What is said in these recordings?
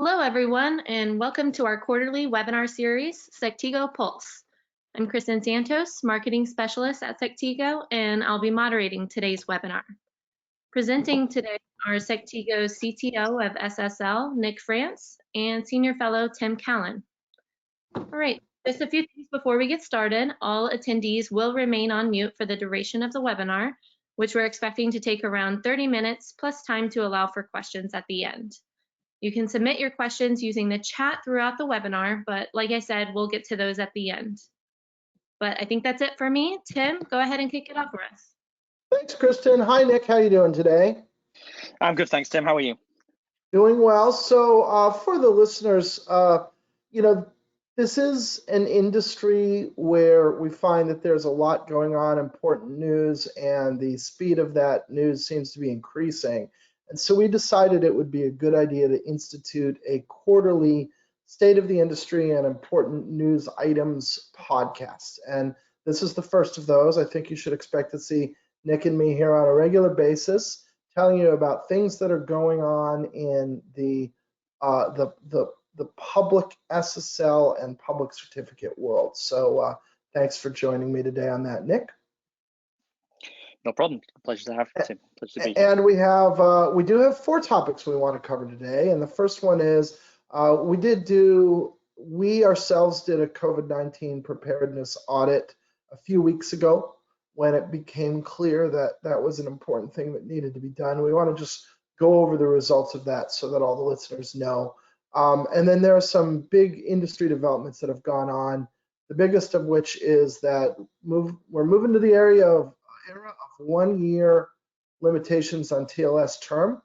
Hello, everyone, and welcome to our quarterly webinar series, Sectigo Pulse. I'm Kristen Santos, Marketing Specialist at Sectigo, and I'll be moderating today's webinar. Presenting today are Sectigo's CTO of SSL, Nick France, and Senior Fellow Tim Callan. All right, just a few things before we get started. All attendees will remain on mute for the duration of the webinar, which we're expecting to take around 30 minutes, plus time to allow for questions at the end. You can submit your questions using the chat throughout the webinar, but like I said, we'll get to those at the end. But I think that's it for me. Tim, go ahead and kick it off for us. Thanks, Kristen. Hi, Nick. How are you doing today? I'm good, thanks, Tim. How are you? Doing well. So for the listeners, this is an industry where we find that there's a lot going on, important news, and the speed of that news seems to be increasing. And so we decided it would be a good idea to institute a quarterly state of the industry and important news items podcast. And this is the first of those. I think you should expect to see Nick and me here on a regular basis, telling you about things that are going on in the public SSL and public certificate world. So thanks for joining me today on that, Nick. No problem. Pleasure to have you, Tim. Pleasure to be here. And we do have 4 topics we want to cover today. And the first one is we ourselves did a COVID-19 preparedness audit a few weeks ago when it became clear that that was an important thing that needed to be done. We want to just go over the results of that so that all the listeners know. And then there are some big industry developments that have gone on. The biggest of which is that we're moving to the era of 1-year limitations on TLS term.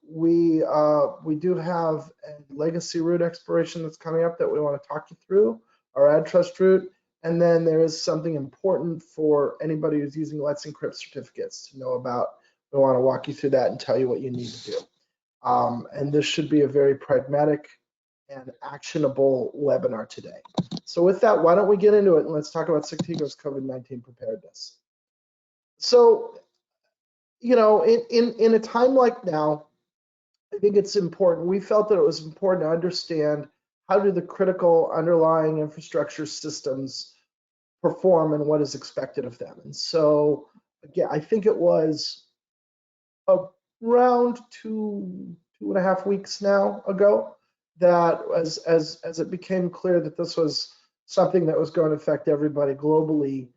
We do have a legacy root expiration that's coming up that we want to talk you through, our AddTrust root. And then there is something important for anybody who's using Let's Encrypt certificates to know about. We want to walk you through that and tell you what you need to do. And this should be a very pragmatic and actionable webinar today. So with that, why don't we get into it and let's talk about Sectigo's COVID-19 preparedness. So, in a time like now, I think it's important. We felt that it was important to understand how do the critical underlying infrastructure systems perform and what is expected of them. And so, again, I think it was around 2.5 weeks now ago that as it became clear that this was something that was going to affect everybody globally,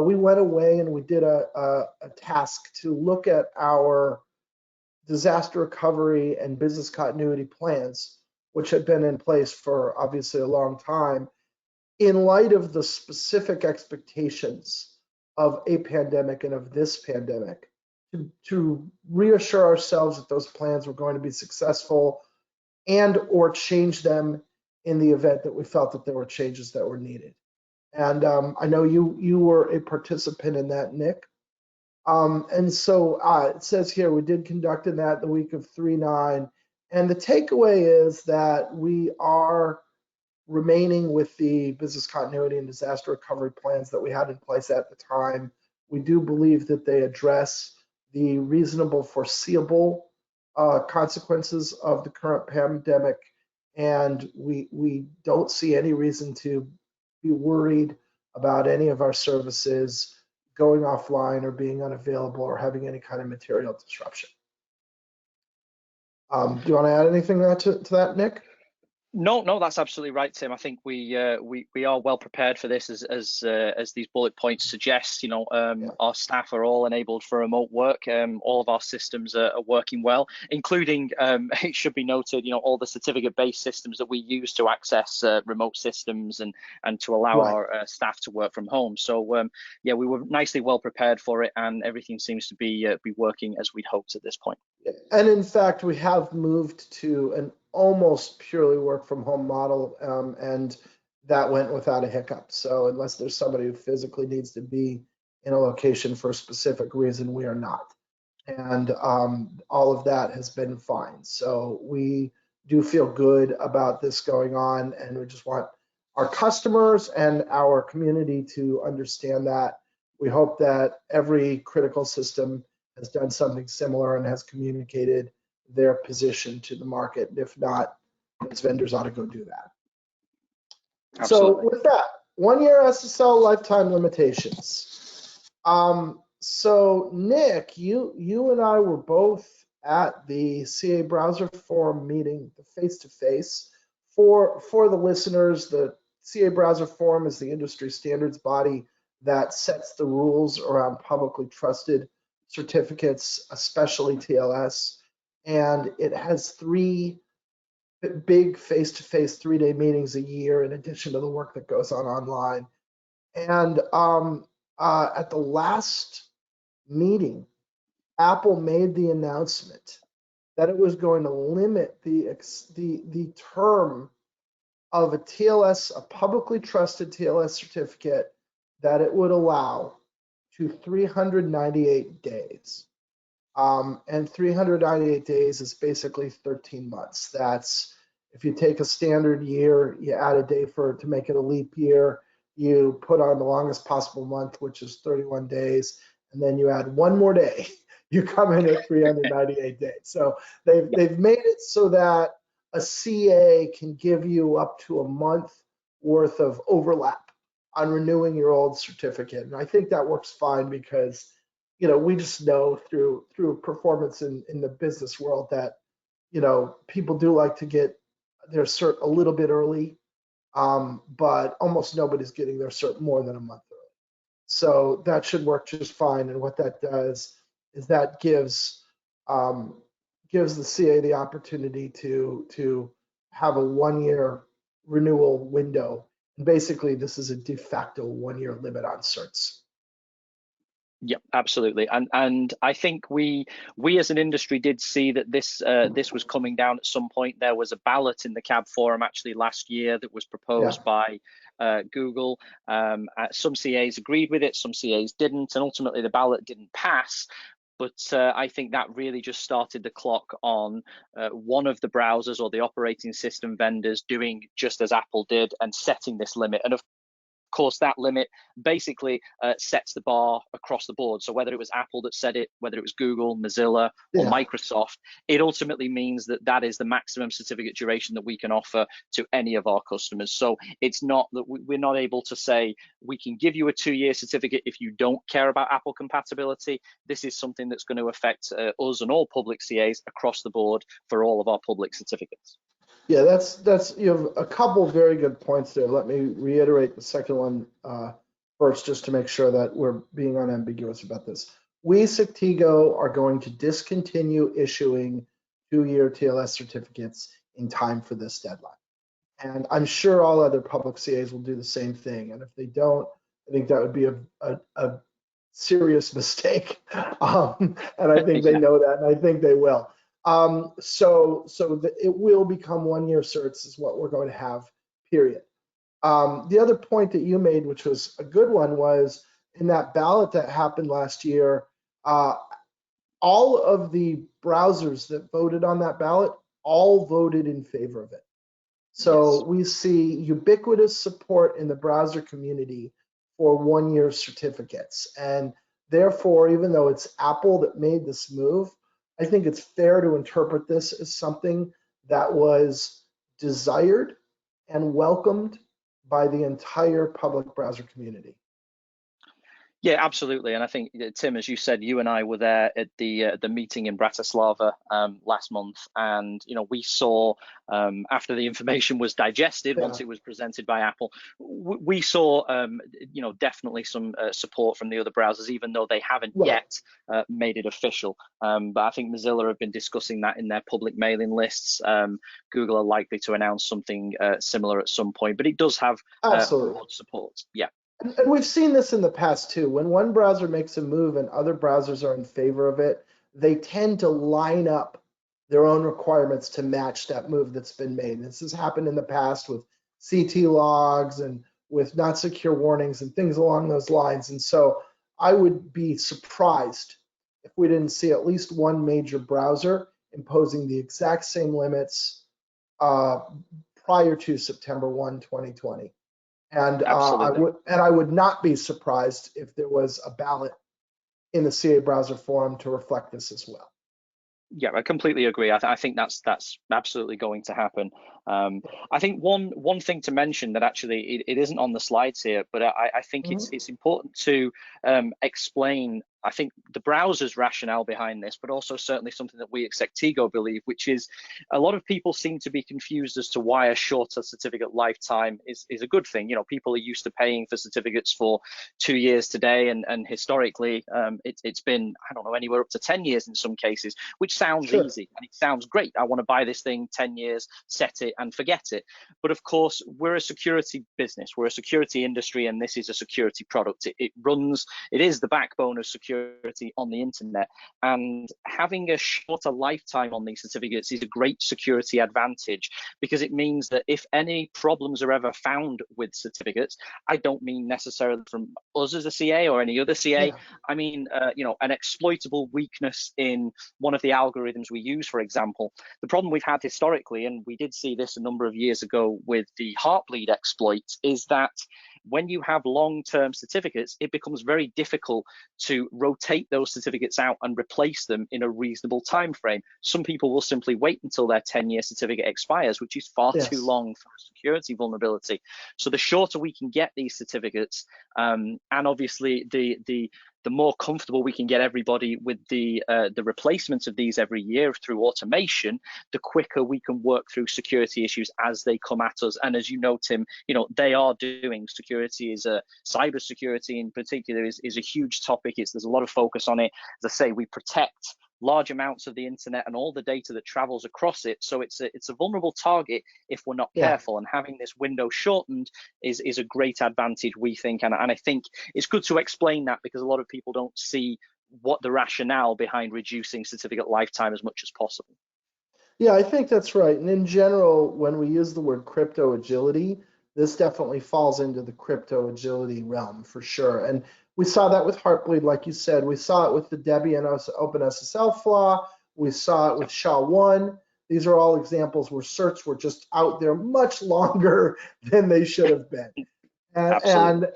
we went away and we did a task to look at our disaster recovery and business continuity plans, which had been in place for obviously a long time, in light of the specific expectations of a pandemic and of this pandemic, to reassure ourselves that those plans were going to be successful and or change them in the event that we felt that there were changes that were needed. And I know you were a participant in that, Nick. And so it says here we did conduct in that the week of 3/9. And the takeaway is that we are remaining with the business continuity and disaster recovery plans that we had in place at the time. We do believe that they address the reasonable foreseeable consequences of the current pandemic. And we don't see any reason to be worried about any of our services going offline or being unavailable or having any kind of material disruption. Do you want to add anything to that, Nick? No, that's absolutely right, Tim. I think we are well prepared for this, as these bullet points suggest. Our staff are all enabled for remote work. All of our systems are working well, including it should be noted, all the certificate-based systems that we use to access remote systems and to allow our staff to work from home. So we were nicely well prepared for it, and everything seems to be working as we'd hoped at this point. And in fact, we have moved to an almost purely work from home model, and that went without a hiccup. So unless there's somebody who physically needs to be in a location for a specific reason, we are not. And all of that has been fine. So we do feel good about this going on, and we just want our customers and our community to understand that. We hope that every critical system has done something similar and has communicated their position to the market. And if not, those vendors ought to go do that. Absolutely. So with that, 1 year SSL lifetime limitations. So Nick, you and I were both at the CA Browser Forum meeting, the face-to-face. For the listeners, the CA Browser Forum is the industry standards body that sets the rules around publicly trusted certificates, especially TLS. And it has 3 big face-to-face 3-day meetings a year in addition to the work that goes on online. And at the last meeting, Apple made the announcement that it was going to limit the term of a TLS, a publicly trusted TLS certificate, that it would allow to 398 days. And 398 days is basically 13 months. That's, if you take a standard year, you add a day to make it a leap year, you put on the longest possible month, which is 31 days, and then you add 1 more day, you come in at 398 days. So they've made it so that a CA can give you up to a month worth of overlap on renewing your old certificate. And I think that works fine because, you know, we just know through performance in the business world that, you know, people do like to get their cert a little bit early, but almost nobody's getting their cert more than a month early. So that should work just fine. And what that does is that gives the CA the opportunity to have a 1 year renewal window. And basically, this is a de facto 1 year limit on certs. Yep, absolutely, and I think we as an industry did see that this was coming down at some point. There was a ballot in the CAB forum actually last year that was proposed by Google. Some CAs agreed with it, some CAs didn't, and ultimately the ballot didn't pass. But I think that really just started the clock on one of the browsers or the operating system vendors doing just as Apple did and setting this limit. And of course, that limit basically sets the bar across the board. So whether it was Apple that said it, whether it was Google, Mozilla, or Microsoft, it ultimately means that that is the maximum certificate duration that we can offer to any of our customers. So it's not that we're not able to say we can give you a 2-year certificate if you don't care about Apple compatibility. This is something that's going to affect us and all public CAs across the board for all of our public certificates. Yeah, that's you have a couple very good points there. Let me reiterate the second one first, just to make sure that we're being unambiguous about this. We, Sectigo, are going to discontinue issuing 2-year TLS certificates in time for this deadline. And I'm sure all other public CAs will do the same thing. And if they don't, I think that would be a serious mistake. And I think they know that, and I think they will. So it will become 1 year certs is what we're going to have, period. The other point that you made, which was a good one, was in that ballot that happened last year, all of the browsers that voted on that ballot all voted in favor of it. So we see ubiquitous support in the browser community for 1 year certificates. And therefore, even though it's Apple that made this move, I think it's fair to interpret this as something that was desired and welcomed by the entire public browser community. Yeah, absolutely. And I think, Tim, as you said, you and I were there at the meeting in Bratislava last month, and we saw after the information was digested, once it was presented by Apple, we saw definitely some support from the other browsers, even though they haven't yet made it official. But I think Mozilla have been discussing that in their public mailing lists. Google are likely to announce something similar at some point, but it does have broad support. Yeah. And we've seen this in the past too. When one browser makes a move and other browsers are in favor of it, they tend to line up their own requirements to match that move that's been made. This has happened in the past with CT logs and with not secure warnings and things along those lines. And so I would be surprised if we didn't see at least one major browser imposing the exact same limits prior to September 1, 2020. And I would not be surprised if there was a ballot in the CA Browser Forum to reflect this as well. Yeah, I completely agree. I think that's absolutely going to happen. I think one thing to mention that actually it isn't on the slides here, but I think it's important to explain. I think the browser's rationale behind this, but also certainly something that we at Sectigo believe, which is a lot of people seem to be confused as to why a shorter certificate lifetime is a good thing. You know, people are used to paying for certificates for 2 years today, and historically it's been, I don't know, anywhere up to 10 years in some cases, which sounds easy and it sounds great. I want to buy this thing 10 years, set it and forget it. But of course, we're a security business, we're a security industry, and this is a security product. It is the backbone of security on the internet, and having a shorter lifetime on these certificates is a great security advantage, because it means that if any problems are ever found with certificates, I don't mean necessarily from us as a CA or any other CA, I mean an exploitable weakness in one of the algorithms we use, for example. The problem we've had historically, and we did see this a number of years ago with the Heartbleed exploit, is that when you have long-term certificates, it becomes very difficult to rotate those certificates out and replace them in a reasonable time frame. Some people will simply wait until their 10-year certificate expires, which is far too long for a security vulnerability. So the shorter we can get these certificates, and obviously the more comfortable we can get everybody with the replacements of these every year through automation, the quicker we can work through security issues as they come at us. And as you know, Tim, they are doing security cyber security in particular is a huge topic. There's a lot of focus on it. As I say, we protect large amounts of the internet and all the data that travels across it. So it's a vulnerable target if we're not careful. And having this window shortened is a great advantage, we think. And I think it's good to explain that, because a lot of people don't see what the rationale behind reducing certificate lifetime as much as possible. Yeah, I think that's right. And in general, when we use the word crypto agility, this definitely falls into the crypto agility realm for sure. And we saw that with Heartbleed, like you said. We saw it with the Debian Open SSL flaw. We saw it with SHA-1. These are all examples where certs were just out there much longer than they should have been. And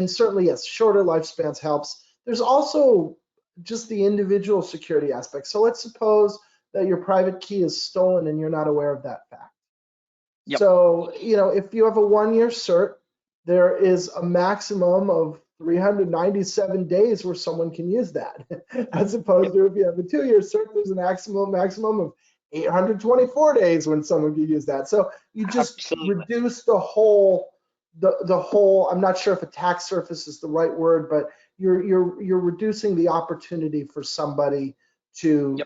certainly, yes, shorter lifespans helps. There's also just the individual security aspect. So let's suppose that your private key is stolen and you're not aware of that fact. So, if you have a 1-year cert, there is a maximum of 397 days where someone can use that. As opposed to if you have a 2-year cert, there's an maximum of 824 days when someone can use that. So you just reduce the whole, I'm not sure if attack surface is the right word, but you're reducing the opportunity for somebody to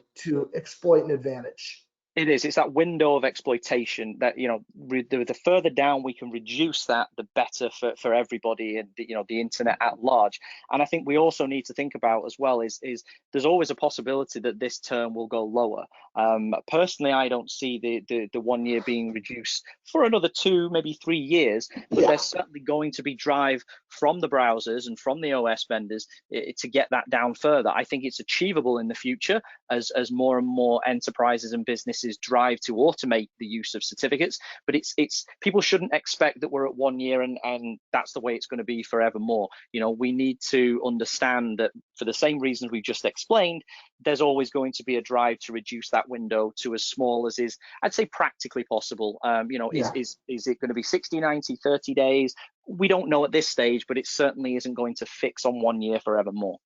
exploit an advantage. It is. It's that window of exploitation that, the further down we can reduce that, the better for everybody and the internet at large. And I think we also need to think about as well is there's always a possibility that this term will go lower. Personally, I don't see the 1 year being reduced for another 2, maybe 3 years, but there's certainly going to be drive from the browsers and from the OS vendors to get that down further. I think it's achievable in the future as more and more enterprises and businesses drive to automate the use of certificates, but it's people shouldn't expect that we're at 1 year and that's the way it's going to be forevermore. We need to understand that for the same reasons we've just explained, there's always going to be a drive to reduce that window to as small as is, I'd say, practically possible. Is it going to be 60, 90, 30 days? We don't know at this stage, but it certainly isn't going to fix on 1 year forevermore.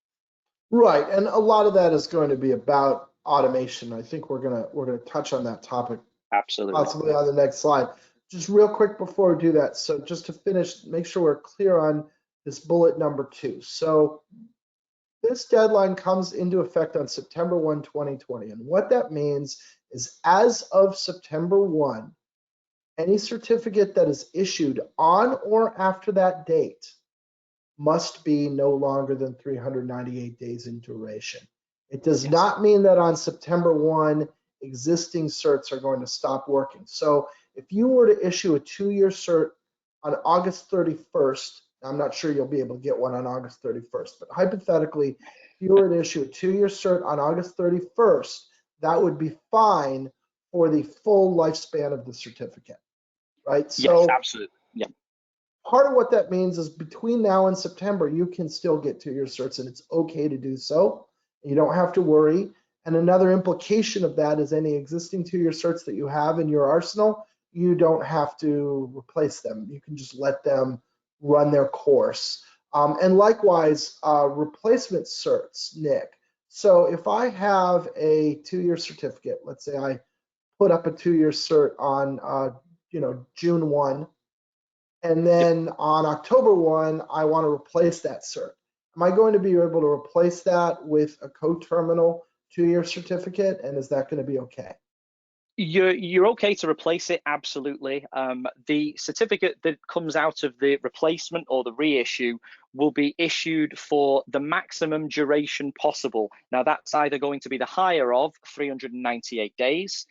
Right, and a lot of that is going to be about automation. I think we're gonna touch on that topic possibly on the next slide. Just real quick before we do that, so just to finish, make sure we're clear on this bullet number 2. So this deadline comes into effect on September 1, 2020, and what that means is as of September 1, any certificate that is issued on or after that date must be no longer than 398 days in duration. It does not mean that on September 1, existing certs are going to stop working. So if you were to issue a 2-year cert on August 31st, I'm not sure you'll be able to get one on August 31st, but hypothetically, if you were to issue a 2-year cert on August 31st, that would be fine for the full lifespan of the certificate, right? Yes, absolutely. Yeah. Part of what that means is between now and September, you can still get 2-year certs, and it's okay to do so. You don't have to worry. And another implication of that is any existing 2-year certs that you have in your arsenal, you don't have to replace them. You can just let them run their course. And likewise, replacement certs, Nick. So if I have a 2-year certificate, let's say I put up a 2-year cert on June 1, and then on October 1, I want to replace that cert. Am I going to be able to replace that with a co-terminal 2-year certificate? And is that going to be okay? You're okay to replace it, absolutely. The certificate that comes out of the replacement or the reissue will be issued for the maximum duration possible. Now, that's either going to be the higher of 398 days,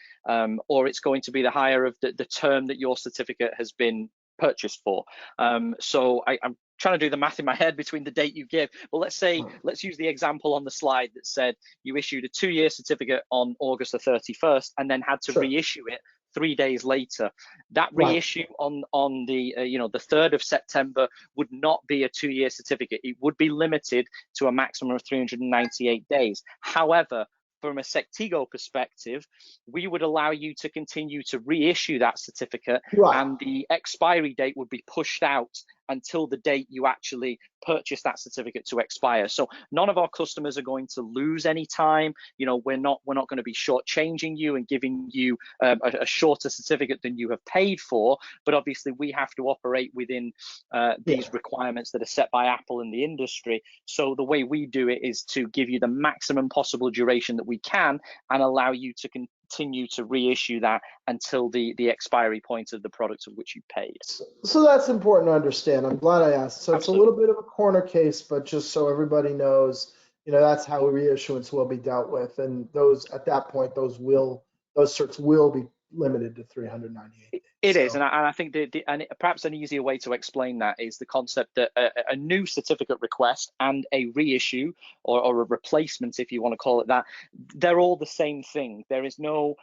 or it's going to be the higher of the term that your certificate has been purchased for. So I'm trying to do the math in my head between the date you give. But let's use the example on the slide that said you issued a 2-year certificate on August the 31st and then had to reissue it 3 days later. That reissue on the the 3rd of September would not be a 2-year certificate. It would be limited to a maximum of 398 days. However, from a Sectigo perspective, we would allow you to continue to reissue that certificate, and the expiry date would be pushed out until the date you actually purchase that certificate to expire. So none of our customers are going to lose any time. We're not going to be shortchanging you and giving you a shorter certificate than you have paid for. But obviously, we have to operate within these requirements that are set by Apple in the industry. So the way we do it is to give you the maximum possible duration that we can and allow you to continue to reissue that until the expiry point of the product of which you paid. So that's important to understand. I'm glad I asked. So it's a little bit of a corner case, but just so everybody knows, that's how reissuance will be dealt with. And those at that point, those certs will be limited to 398 days. It is, and I think and perhaps an easier way to explain that is the concept that a new certificate request and a reissue or a replacement, if you want to call it that, they're all the same thing. There is no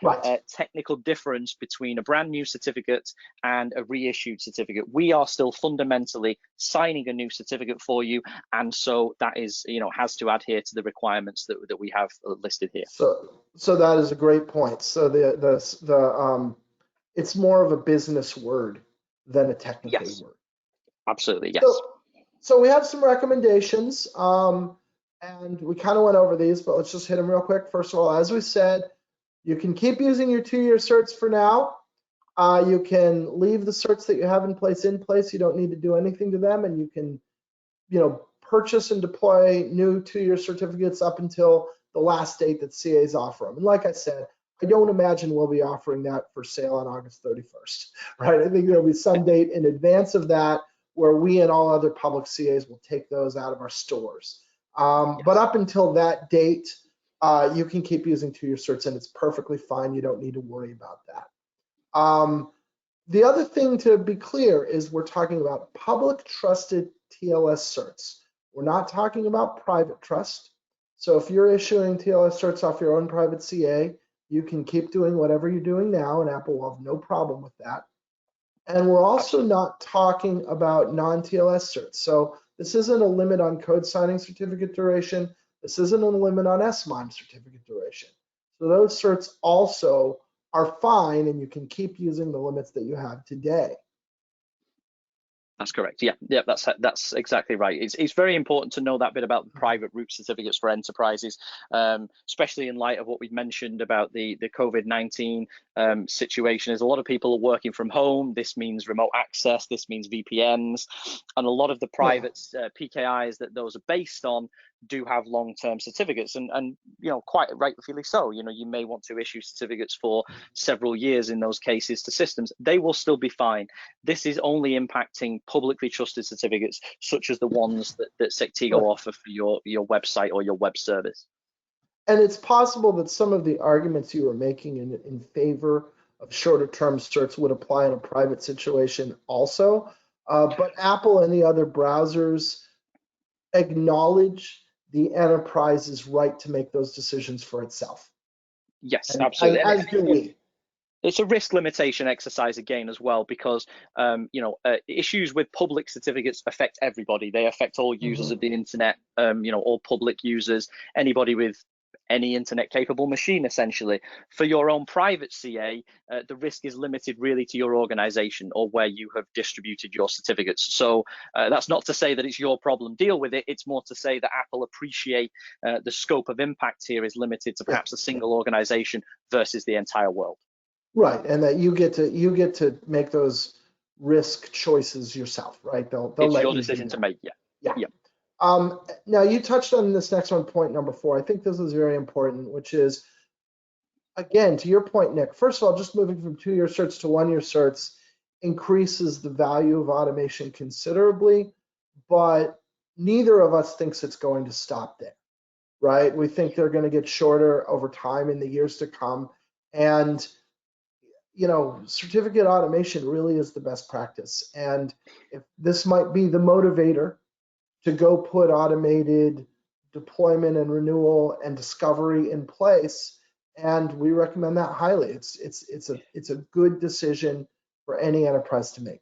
technical difference between a brand new certificate and a reissued certificate. We are still fundamentally signing a new certificate for you, and so that is, has to adhere to the requirements that we have listed here. So that is a great point. So it's more of a business word than a technical word. Absolutely, yes. So we have some recommendations, and we kind of went over these, but let's just hit them real quick. First of all, as we said, you can keep using your 2-year certs for now. You can leave the certs that you have in place. You don't need to do anything to them, and you can, purchase and deploy new 2-year certificates up until the last date that CAs offer them. And like I said, I don't imagine we'll be offering that for sale on August 31st, right? I think there'll be some date in advance of that where we and all other public CAs will take those out of our stores. But up until that date, you can keep using 2-year certs, and it's perfectly fine. You don't need to worry about that. The other thing to be clear is we're talking about public trusted TLS certs. We're not talking about private trust. So if you're issuing TLS certs off your own private CA, you can keep doing whatever you're doing now, and Apple will have no problem with that. And we're also not talking about non-TLS certs. So this isn't a limit on code signing certificate duration. This isn't a limit on SMIME certificate duration. So those certs also are fine, and you can keep using the limits that you have today. That's correct. Yeah, that's exactly right. It's very important to know that bit about the private root certificates for enterprises, especially in light of what we've mentioned about the COVID-19 situation. Is a lot of people are working from home. This means remote access. This means VPNs, and a lot of the private PKIs that those are based on do have long-term certificates, and quite rightfully so. You may want to issue certificates for several years in those cases to systems. They will still be fine. This is only impacting publicly trusted certificates, such as the ones that Sectigo offer for your website or your web service. And it's possible that some of the arguments you were making in favor of shorter term certs would apply in a private situation also. But Apple and the other browsers acknowledge the enterprise's right to make those decisions for itself. Yes, absolutely. As do we. It's a risk limitation exercise again as well, because issues with public certificates affect everybody. They affect all users of the internet, all public users, anybody with any internet capable machine essentially. For your own private CA, the risk is limited really to your organization or where you have distributed your certificates. So that's not to say that it's your problem, deal with it. It's more to say that Apple appreciate the scope of impact here is limited to perhaps a single organization versus the entire world. Right, and that you get to make those risk choices yourself, right? They'll It's let your you decision do to make, yeah. Now you touched on this next one, point number 4. I think this is very important, which is, again, to your point, Nick, first of all, just moving from 2-year certs to 1-year certs increases the value of automation considerably, but neither of us thinks it's going to stop there, right? We think they're going to get shorter over time in the years to come. And certificate automation really is the best practice. And if this might be the motivator to go put automated deployment and renewal and discovery in place, and we recommend that highly. It's a good decision for any enterprise to make.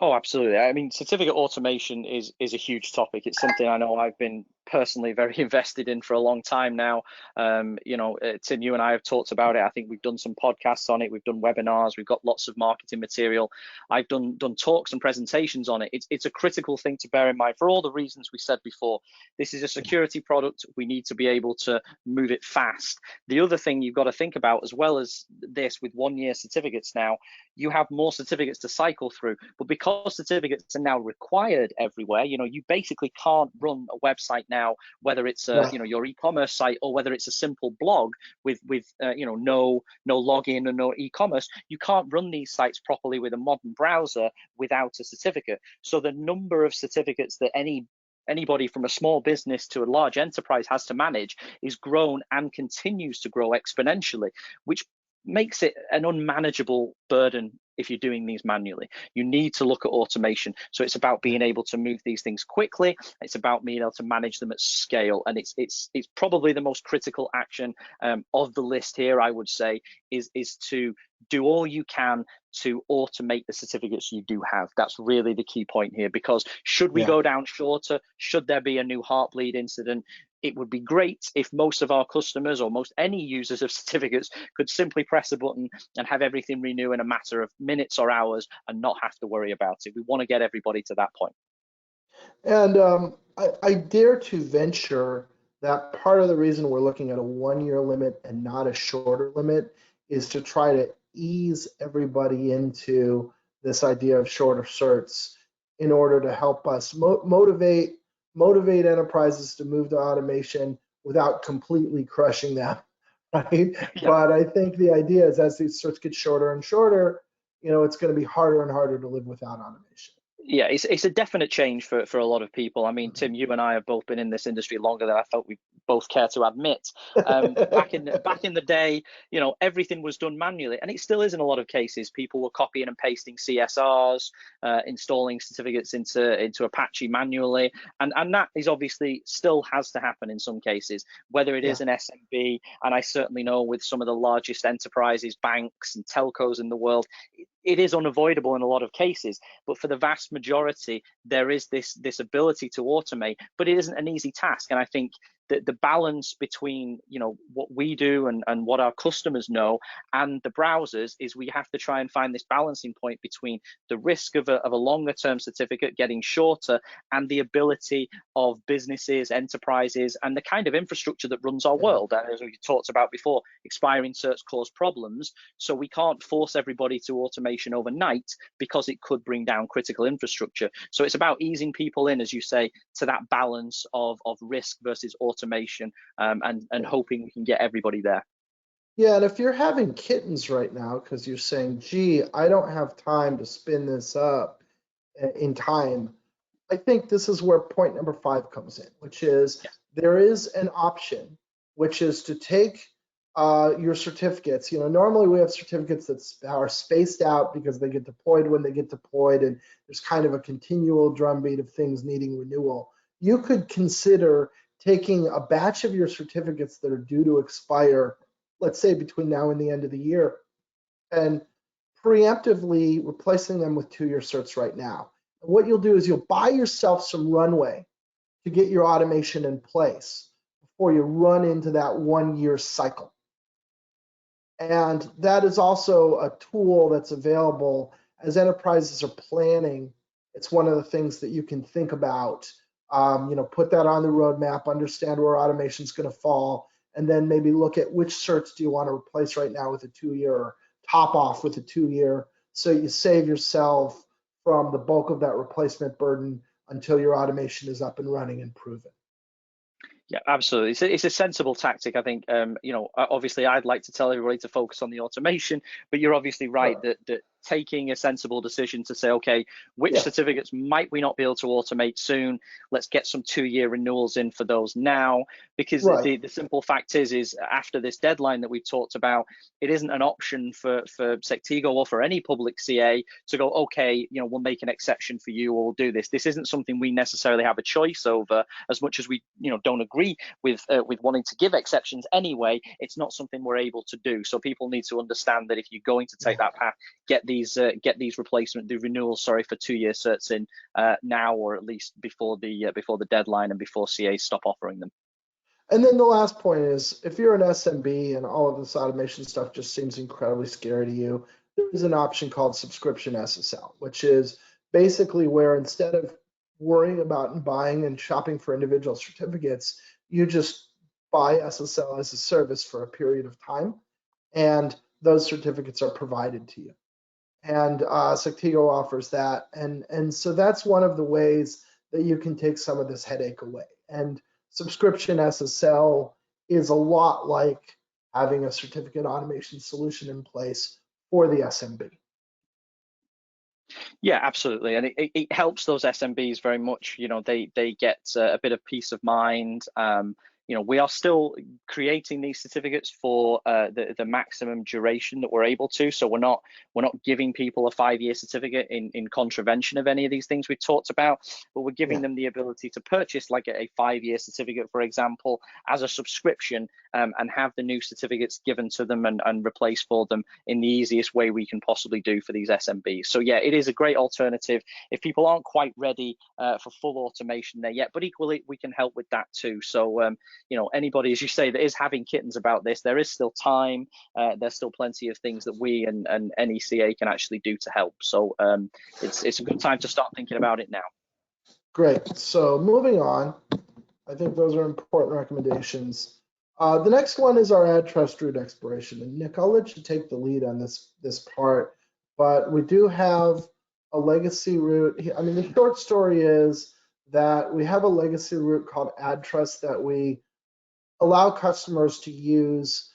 Oh, absolutely. I mean, certificate automation is a huge topic. It's something I know I've been personally very invested in for a long time now. Tim, you and I have talked about it. I think we've done some podcasts on it. We've done webinars. We've got lots of marketing material. I've done talks and presentations on it. It's a critical thing to bear in mind for all the reasons we said before. This is a security product. We need to be able to move it fast. The other thing you've got to think about, as well as this, with 1-year certificates now, you have more certificates to cycle through. But because certificates are now required everywhere, you basically can't run a website now, whether it's your e-commerce site or whether it's a simple blog with no login and no e-commerce. You can't run these sites properly with a modern browser without a certificate. So the number of certificates that anybody from a small business to a large enterprise has to manage is grown and continues to grow exponentially, which makes it an unmanageable burden if you're doing these manually. You need to look at automation. So it's about being able to move these things quickly. It's about being able to manage them at scale. And it's probably the most critical action of the list here, I would say, is to do all you can to automate the certificates you do have. That's really the key point here, because should we go down shorter, should there be a new Heartbleed incident, it would be great if most of our customers or most any users of certificates could simply press a button and have everything renew in a matter of minutes or hours and not have to worry about it. We want to get everybody to that point. And I dare to venture that part of the reason we're looking at a 1-year limit and not a shorter limit is to try to ease everybody into this idea of shorter certs in order to help us motivate enterprises to move to automation without completely crushing them, right? Yeah. But I think the idea is as these certs get shorter and shorter, it's going to be harder and harder to live without automation. Yeah, it's a definite change for a lot of people. I mean, Tim, you and I have both been in this industry longer than I thought we both care to admit. Back in the day, everything was done manually, and it still is in a lot of cases. People were copying and pasting CSRs, installing certificates into Apache manually, and that is obviously still has to happen in some cases, whether it is an SMB, and I certainly know with some of the largest enterprises, banks and telcos in the world, it is unavoidable in a lot of cases. But for the vast majority, there is this ability to automate, but it isn't an easy task. And I think that the balance between what we do and what our customers know and the browsers is we have to try and find this balancing point between the risk of a longer term certificate getting shorter and the ability of businesses, enterprises, and the kind of infrastructure that runs our world. And as we talked about before, expiring certs cause problems, so we can't force everybody to automation overnight because it could bring down critical infrastructure. So it's about easing people in, as you say, to that balance of risk versus automation, and hoping we can get everybody there. Yeah, and if you're having kittens right now because you're saying, gee, I don't have time to spin this up in time, I think this is where point number 5 comes in, which is there is an option, which is to take your certificates. Normally we have certificates that are spaced out because they get deployed when they get deployed, and there's kind of a continual drumbeat of things needing renewal. You could consider taking a batch of your certificates that are due to expire, let's say between now and the end of the year, than preemptively replacing them with 2-year certs right now. And what you'll do is you'll buy yourself some runway to get your automation in place before you run into that 1-year cycle. And that is also a tool that's available as enterprises are planning. It's one of the things that you can think about. Put that on the roadmap, understand where automation is going to fall, and then maybe look at which certs do you want to replace right now with a 2-year, or top off with a 2-year, so you save yourself from the bulk of that replacement burden until your automation is up and running and proven. Yeah, absolutely. It's a sensible tactic. I think, obviously I'd like to tell everybody to focus on the automation, but you're obviously right that taking a sensible decision to say, okay, which certificates might we not be able to automate soon? Let's get some 2-year renewals in for those now, because the simple fact is after this deadline that we've talked about, it isn't an option for Sectigo or for any public CA to go, okay, we'll make an exception for you, or we'll do this. This isn't something we necessarily have a choice over, as much as we don't agree with wanting to give exceptions anyway. It's not something we're able to do. So people need to understand that if you're going to take that path, get these renewals for 2-year certs in now, or at least before the deadline and before CAs stop offering them. And then the last point is, if you're an SMB and all of this automation stuff just seems incredibly scary to you, there is an option called subscription SSL, which is basically where instead of worrying about and buying and shopping for individual certificates, you just buy SSL as a service for a period of time, and those certificates are provided to you. And Sectigo offers that, and so that's one of the ways that you can take some of this headache away. And subscription SSL is a lot like having a certificate automation solution in place for the SMB. Yeah, absolutely, and it helps those SMBs very much. They get a bit of peace of mind. We are still creating these certificates for the maximum duration that we're able to. So we're not giving people a 5-year certificate in contravention of any of these things we talked about, but we're giving them the ability to purchase like a 5-year certificate, for example, as a subscription, and have the new certificates given to them and replaced for them in the easiest way we can possibly do for these SMBs. So yeah, it is a great alternative if people aren't quite ready for full automation there yet, but equally we can help with that too. So anybody, as you say, that is having kittens about this, there is still time. There's still plenty of things that we and any CA can actually do to help. So it's a good time to start thinking about it now. Great. So moving on, I think those are important recommendations. The next one is our AddTrust root expiration. And Nick, I'll let you take the lead on this part, but we do have a legacy root. I mean, the short story is that we have a legacy root called AddTrust that we allow customers to use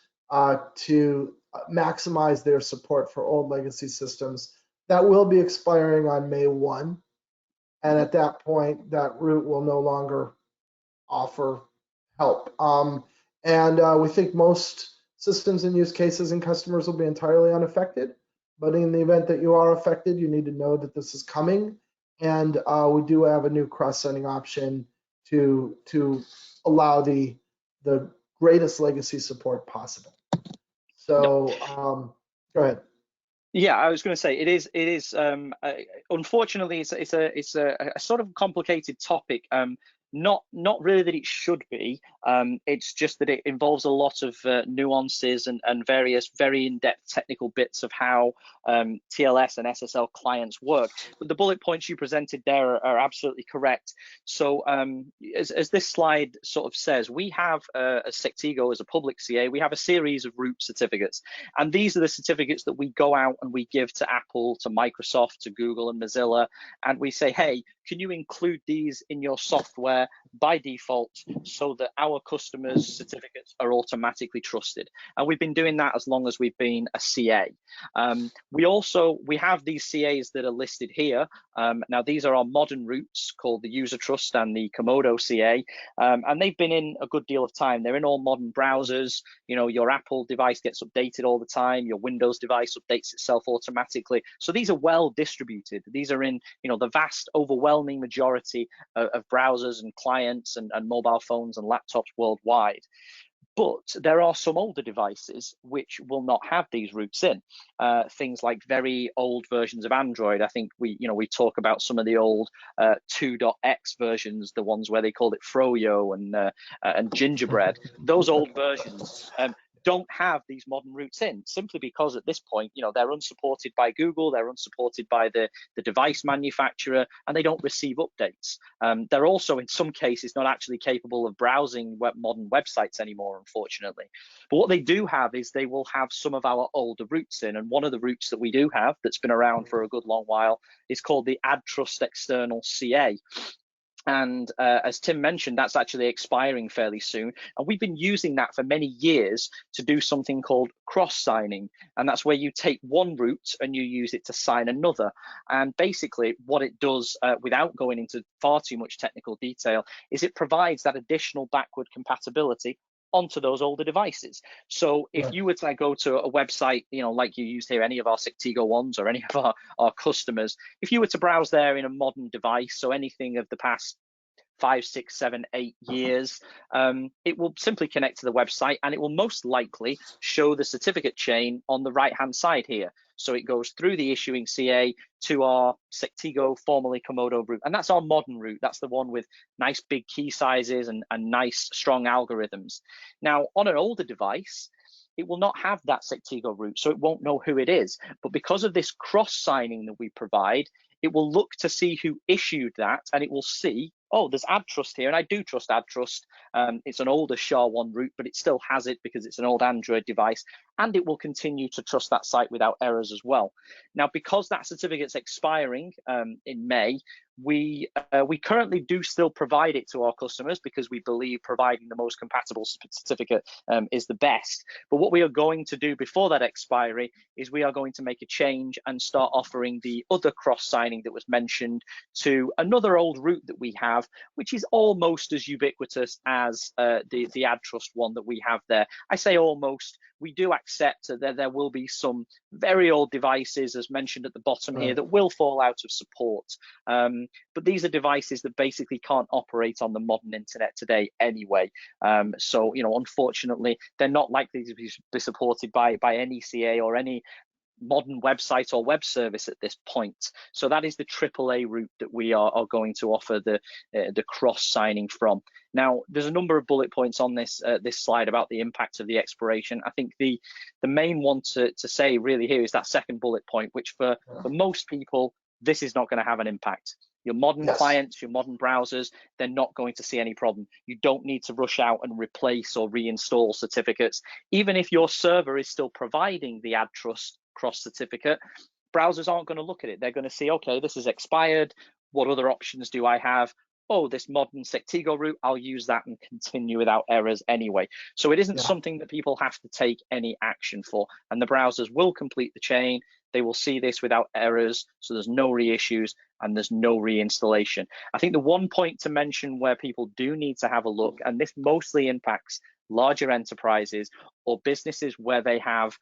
to maximize their support for old legacy systems. That will be expiring on May 1. And at that point, that root will no longer offer help. And we think most systems and use cases and customers will be entirely unaffected. But in the event that you are affected, you need to know that this is coming. And we do have a new cross-sending option to allow the greatest legacy support possible. So go ahead. Yeah, I was going to say it is. Unfortunately, it's a sort of complicated topic. Not really that it should be. It's just that it involves a lot of nuances and various very in-depth technical bits of how TLS and SSL clients work. But the bullet points you presented there are absolutely correct. So as this slide sort of says, we have as Sectigo, as a public CA, we have a series of root certificates. And these are the certificates that we go out and we give to Apple, to Microsoft, to Google and Mozilla. And we say, hey, can you include these in your software by default so that our customers' certificates are automatically trusted? And we've been doing that as long as we've been a CA. We have these CAs that are listed here. Now these are our modern roots called the User Trust and the Komodo CA, and they've been in a good deal of time. They're in all modern browsers. Your Apple device gets updated all the time. Your Windows device updates itself automatically. So these are well distributed. These are in the vast overwhelming majority of browsers and clients and mobile phones and laptops worldwide. But there are some older devices which will not have these roots in. Things like very old versions of Android. I think we talk about some of the old 2.x versions, the ones where they called it Froyo and Gingerbread. Those old versions don't have these modern roots in, simply because at this point, they're unsupported by Google, they're unsupported by the device manufacturer, and they don't receive updates. They're also, in some cases, not actually capable of browsing modern websites anymore, unfortunately. But what they do have is they will have some of our older roots in, and one of the roots that we do have that's been around for a good long while is called the AddTrust External CA. And as Tim mentioned, that's actually expiring fairly soon. And we've been using that for many years to do something called cross-signing. And that's where you take one root and you use it to sign another. And basically what it does, without going into far too much technical detail, is it provides that additional backward compatibility onto those older devices. So if you were to go to a website, like you used here, any of our Sectigo ones or any of our customers, if you were to browse there in a modern device, so anything of the past 5, 6, 7, 8 years, it will simply connect to the website, and it will most likely show the certificate chain on the right hand side here. So it goes through the issuing CA to our Sectigo, formerly Komodo root, and that's our modern root. That's the one with nice big key sizes and nice strong algorithms. Now on an older device, it will not have that Sectigo root, so it won't know who it is. But because of this cross signing that we provide, it will look to see who issued that, and it will see, oh, there's AddTrust here, and I do trust AddTrust. It's an older SHA-1 root, but it still has it because it's an old Android device, and it will continue to trust that site without errors as well. Now, because that certificate's expiring in May, we currently do still provide it to our customers because we believe providing the most compatible certificate is the best. But what we are going to do before that expiry is we are going to make a change and start offering the other cross-signing that was mentioned to another old root that we have, which is almost as ubiquitous as the AddTrust one that we have there. I say almost. We do accept that there will be some very old devices, as mentioned at the bottom here, that will fall out of support. But these are devices that basically can't operate on the modern internet today anyway. So, unfortunately, they're not likely to be supported by any CA or any modern website or web service at this point. So that is the AAA route that we are going to offer the cross signing from. Now, there's a number of bullet points on this slide about the impact of the expiration. I think the main one to say really here is that second bullet point, which for most people, this is not going to have an impact. Your modern clients, your modern browsers, they're not going to see any problem. You don't need to rush out and replace or reinstall certificates. Even if your server is still providing the AddTrust cross certificate, browsers aren't going to look at it. They're going to see, okay, this is expired. What other options do I have? Oh, this modern Sectigo route, I'll use that and continue without errors anyway. So it isn't something that people have to take any action for, and the browsers will complete the chain. They will see this without errors, so there's no reissues and there's no reinstallation. I think the one point to mention where people do need to have a look, and this mostly impacts larger enterprises or businesses where they have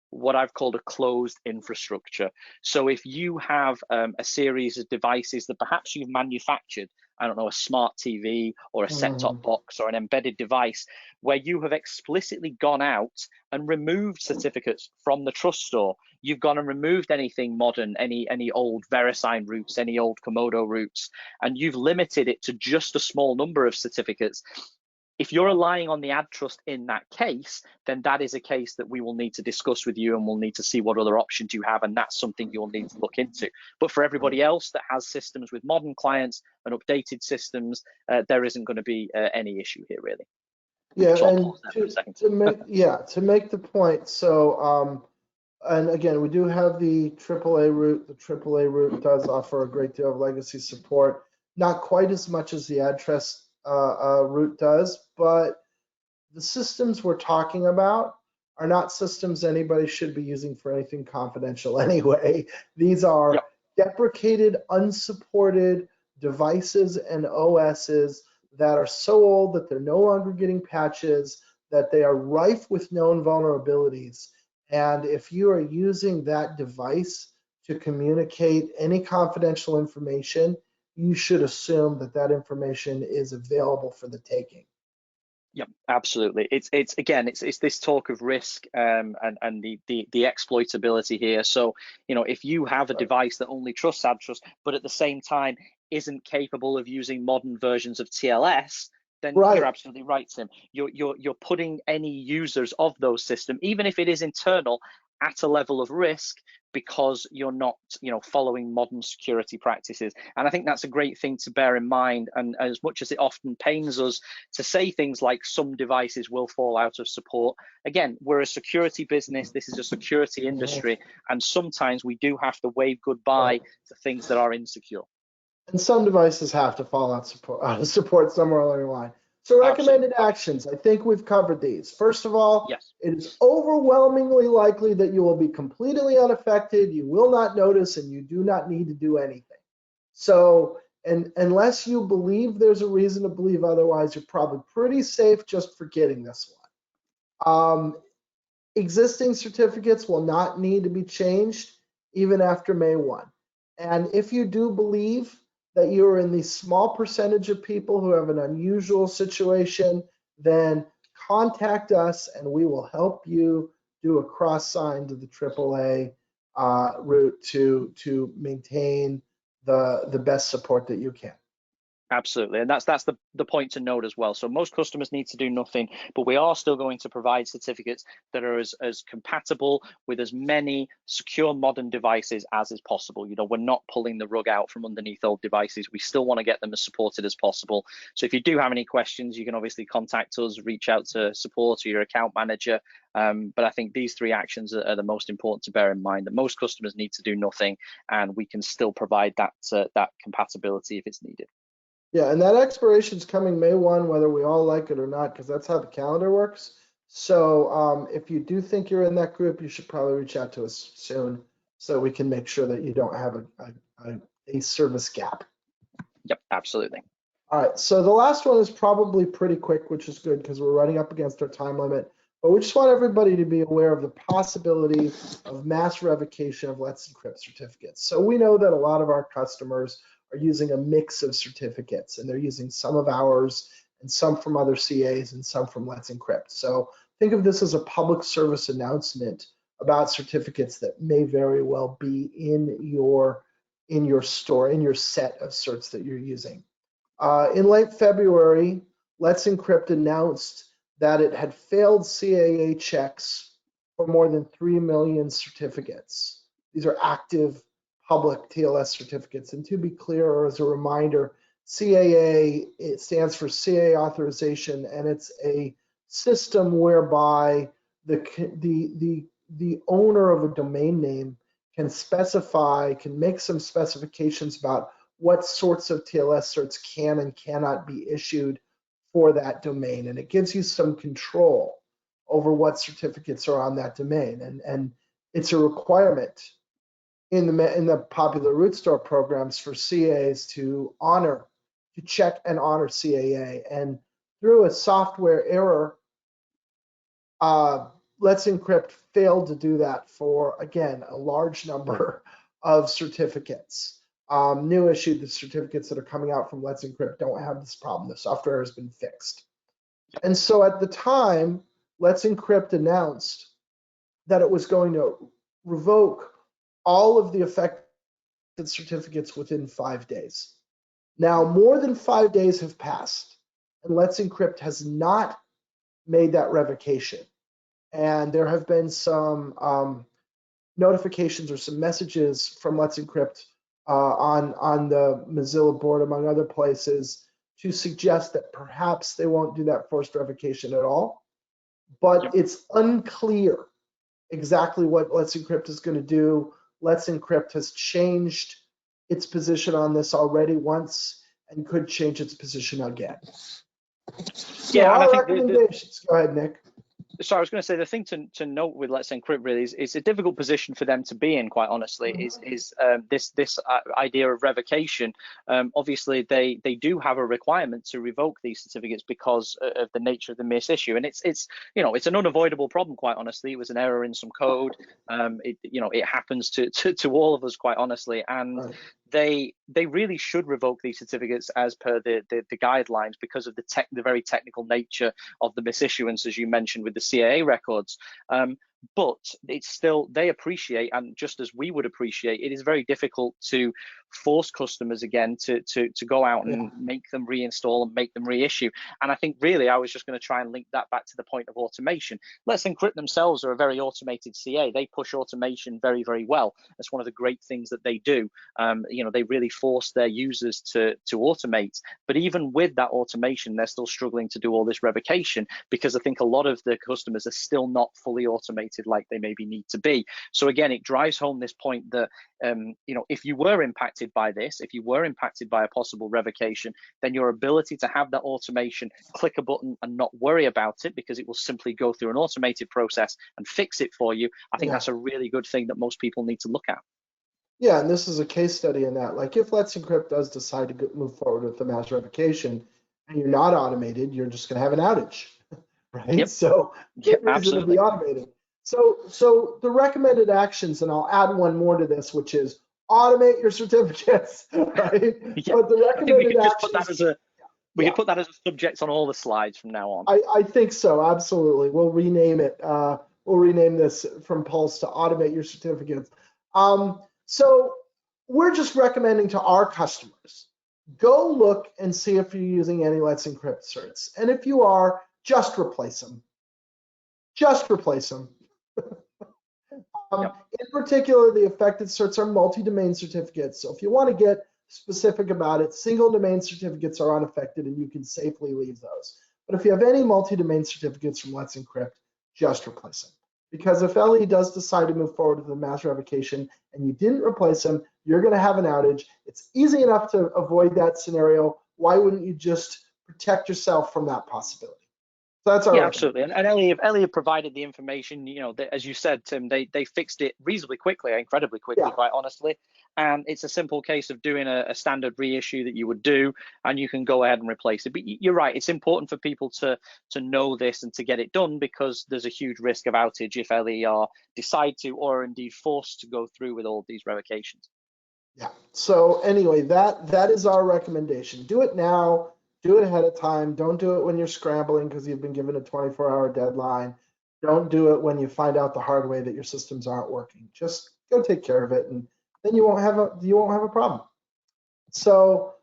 what I've called a closed infrastructure. So if you have a series of devices that perhaps you've manufactured, I don't know, a smart TV or a set-top box or an embedded device, where you have explicitly gone out and removed certificates from the trust store. You've gone and removed anything modern, any old VeriSign roots, any old Komodo roots, and you've limited it to just a small number of certificates. If you're relying on the AddTrust in that case, then that is a case that we will need to discuss with you, and we'll need to see what other options you have, and that's something you'll need to look into. But for everybody else that has systems with modern clients and updated systems, there isn't going to be any issue here, really. Yeah, So and to make the point, so and again, we do have the AAA route. The AAA route does offer a great deal of legacy support, not quite as much as the AddTrust route does, but the systems we're talking about are not systems anybody should be using for anything confidential anyway. These are deprecated, unsupported devices and OSs that are so old that they're no longer getting patches, that they are rife with known vulnerabilities. And if you are using that device to communicate any confidential information, you should assume that that information is available for the taking. Yeah, absolutely. It's again, it's this talk of risk and the exploitability here. So, you know, if you have a device that only trusts AddTrust, but at the same time isn't capable of using modern versions of TLS, then you're absolutely right, Tim. You're putting any users of those systems, even if it is internal, at a level of risk because you're not, you know, following modern security practices. And I think that's a great thing to bear in mind. And as much as it often pains us to say things like some devices will fall out of support, again, we're a security business. This is a security industry, and sometimes we do have to wave goodbye to things that are insecure. And some devices have to fall out of support somewhere along the line. So recommended actions, I think we've covered these. First of all, yes, it is overwhelmingly likely that you will be completely unaffected, you will not notice, and you do not need to do anything. So, and unless you believe there's a reason to believe otherwise, you're probably pretty safe just forgetting this one. Existing certificates will not need to be changed even after May 1. And if you do believe that you're in the small percentage of people who have an unusual situation, then contact us and we will help you do a cross sign to the AAA route to maintain the best support that you can. Absolutely, and that's the point to note as well. So most customers need to do nothing, but we are still going to provide certificates that are as compatible with as many secure modern devices as is possible. You know, we're not pulling the rug out from underneath old devices. We still want to get them as supported as possible. So if you do have any questions, you can obviously contact us, reach out to support or your account manager. But I think these three actions are the most important to bear in mind, that most customers need to do nothing, and we can still provide that compatibility if it's needed. Yeah, and that expiration is coming May 1, whether we all like it or not, because that's how the calendar works. So if you do think you're in that group, you should probably reach out to us soon so we can make sure that you don't have a service gap. Yep, absolutely. All right, so the last one is probably pretty quick, which is good because we're running up against our time limit. But we just want everybody to be aware of the possibility of mass revocation of Let's Encrypt certificates. So we know that a lot of our customers are using a mix of certificates, and they're using some of ours and some from other CAs and some from Let's Encrypt. So think of this as a public service announcement about certificates that may very well be in your store, in your set of certs that you're using. In late February, Let's Encrypt announced that it had failed CAA checks for more than 3 million certificates. These are active public TLS certificates. And to be clear, or as a reminder, CAA, it stands for CAA authorization, and it's a system whereby the owner of a domain name can make some specifications about what sorts of TLS certs can and cannot be issued for that domain. And it gives you some control over what certificates are on that domain. And it's a requirement in the popular root store programs for CAs to check and honor CAA. And through a software error, Let's Encrypt failed to do that for, again, a large number of certificates. New issue, the certificates that are coming out from Let's Encrypt don't have this problem. The software has been fixed. And so at the time, Let's Encrypt announced that it was going to revoke all of the affected certificates within 5 days. Now, more than 5 days have passed, and Let's Encrypt has not made that revocation. And there have been some notifications or some messages from Let's Encrypt on the Mozilla board, among other places, to suggest that perhaps they won't do that forced revocation at all. But it's unclear exactly what Let's Encrypt is going to do. Let's Encrypt has changed its position on this already once and could change its position again. So yeah, and our I think recommendations, go ahead, Nick. So I was going to say the thing to note with Let's Encrypt really is it's a difficult position for them to be in. Quite honestly, is this idea of revocation. Obviously, they do have a requirement to revoke these certificates because of the nature of the misissue, and it's it's an unavoidable problem. Quite honestly, it was an error in some code. It happens to all of us. Quite honestly, and they really should revoke these certificates as per the guidelines because of the very technical nature of the misissuance, as you mentioned with the CAA records. But it's still, they appreciate, and just as we would appreciate, it is very difficult to force customers again to go out and make them reinstall and make them reissue. And I think really I was just going to try and link that back to the point of automation. Let's Encrypt themselves are a very automated CA. They push automation very, very well. That's one of the great things that they do. You know, they really force their users to automate. But even with that automation, they're still struggling to do all this revocation because I think a lot of the customers are still not fully automated like they maybe need to be. So again, it drives home this point that you know, if you were impacted by this, if you were impacted by a possible revocation, then your ability to have that automation, click a button and not worry about it because it will simply go through an automated process and fix it for you. I think that's a really good thing that most people need to look at. Yeah, and this is a case study in that. Like, if Let's Encrypt does decide to move forward with the mass revocation and you're not automated, you're just going to have an outage, right? Yep. So good reason Absolutely. to be automating. So the recommended actions, and I'll add one more to this, which is automate your certificates, right? Yeah. But the I think we recommended could just actions. put that as a could put that as a subject on all the slides from now on. I think so, absolutely. We'll rename it. We'll rename this from Pulse to automate your certificates. So we're just recommending to our customers, go look and see if you're using any Let's Encrypt certs. And if you are, just replace them. Just replace them. In particular, the affected certs are multi-domain certificates. So if you want to get specific about it, single domain certificates are unaffected and you can safely leave those. But if you have any multi-domain certificates from Let's Encrypt, just replace them. Because if LE does decide to move forward with the mass revocation and you didn't replace them, you're going to have an outage. It's easy enough to avoid that scenario. Why wouldn't you just protect yourself from that possibility? So that's our absolutely. And LE have provided the information, you know, as you said, Tim, they fixed it reasonably quickly, incredibly quickly, quite honestly. And it's a simple case of doing a standard reissue that you would do, and you can go ahead and replace it. But you're right, it's important for people to know this and to get it done because there's a huge risk of outage if LE decide to, or indeed forced to go through with all these revocations. Yeah. So anyway, that is our recommendation. Do it now. Do it ahead of time. Don't do it when you're scrambling because you've been given a 24-hour deadline. Don't do it when you find out the hard way that your systems aren't working. Just go take care of it, and then you won't have a problem. So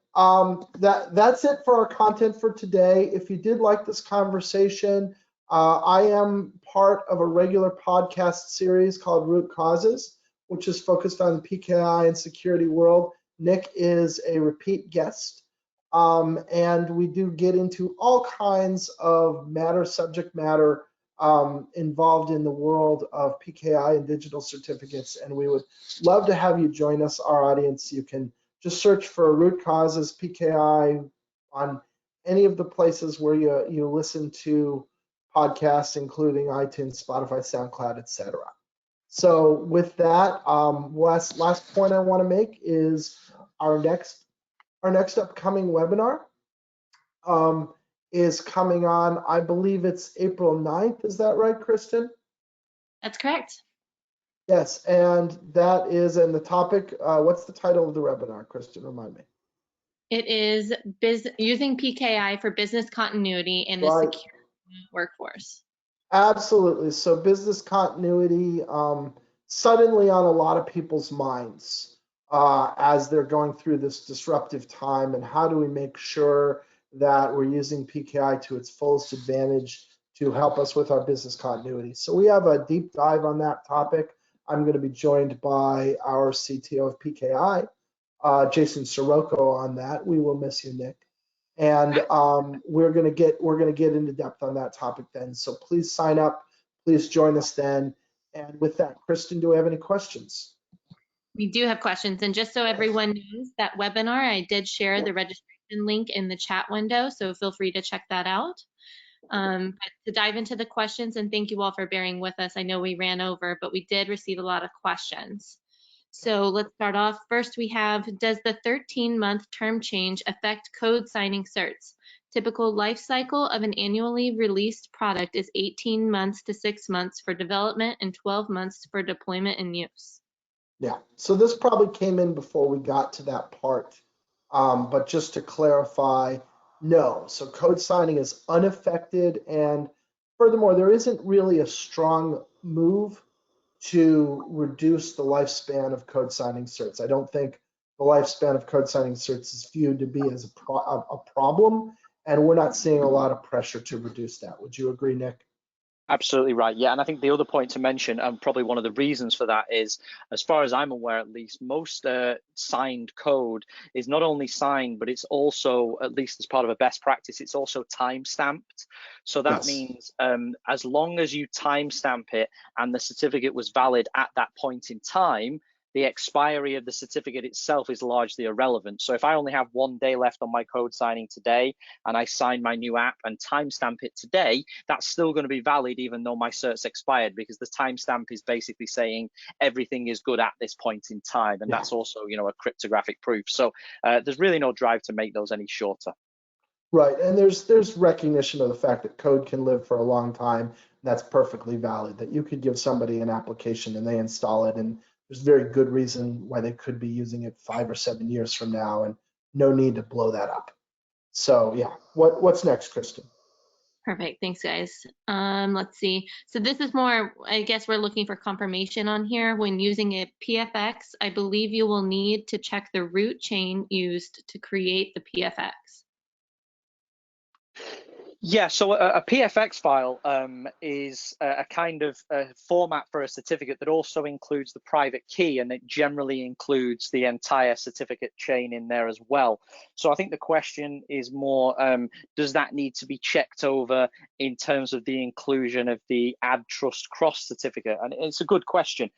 that's it for our content for today. If you did like this conversation, I am part of a regular podcast series called Root Causes, which is focused on the PKI and security world. Nick is a repeat guest. And we do get into all kinds of subject matter involved in the world of PKI and digital certificates. And we would love to have you join us, our audience. You can just search for Root Causes PKI on any of the places where you listen to podcasts, including iTunes, Spotify, SoundCloud, etc. So with that, last point I want to make is our next upcoming webinar is coming on, I believe it's April 9th. Is that right, Kristen? That's correct. Yes, and that is in the topic. What's the title of the webinar, Kristen? Remind me. It is using PKI for business continuity in the secure workforce. Absolutely. So business continuity suddenly on a lot of people's minds as they're going through this disruptive time, and how do we make sure that we're using PKI to its fullest advantage to help us with our business continuity. So we have a deep dive on that topic. I'm going to be joined by our CTO of PKI, Jason Sirocco, on that. We will miss you, Nick. And we're going to get into depth on that topic then. So please sign up. Please join us then. And with that, Kristen, do we have any questions? We do have questions. And just so everyone knows, that webinar, I did share the registration link in the chat window, so feel free to check that out. But to dive into the questions, and thank you all for bearing with us. I know we ran over, but we did receive a lot of questions. So let's start off. First, we have, does the 13-month term change affect code signing certs? Typical life cycle of an annually released product is 18 months to 6 months for development and 12 months for deployment and use. Yeah, so this probably came in before we got to that part. But just to clarify, no. So code signing is unaffected. And furthermore, there isn't really a strong move to reduce the lifespan of code signing certs. I don't think the lifespan of code signing certs is viewed to be as a problem. And we're not seeing a lot of pressure to reduce that. Would you agree, Nick? Absolutely right. Yeah, and I think the other point to mention, and probably one of the reasons for that is, as far as I'm aware, at least, most signed code is not only signed, but it's also, at least as part of a best practice, it's also time stamped. So that Yes. means as long as you timestamp it and the certificate was valid at that point in time, the expiry of the certificate itself is largely irrelevant. So if I only have 1 day left on my code signing today and I sign my new app and timestamp it today, that's still going to be valid even though my cert's expired, because the timestamp is basically saying everything is good at this point in time. And that's also, a cryptographic proof. So there's really no drive to make those any shorter. Right, and there's recognition of the fact that code can live for a long time. And that's perfectly valid. That you could give somebody an application and they install it, and there's very good reason why they could be using it 5 or 7 years from now, and no need to blow that up. So yeah, what's next, Kristen? Perfect. Thanks, guys. Let's see. So this is more, I guess we're looking for confirmation on here. When using a PFX, I believe you will need to check the root chain used to create the PFX. Yeah, so a PFX file is a kind of format for a certificate that also includes the private key, and it generally includes the entire certificate chain in there as well. So I think the question is more, does that need to be checked over in terms of the inclusion of the AddTrust cross certificate? And it's a good question.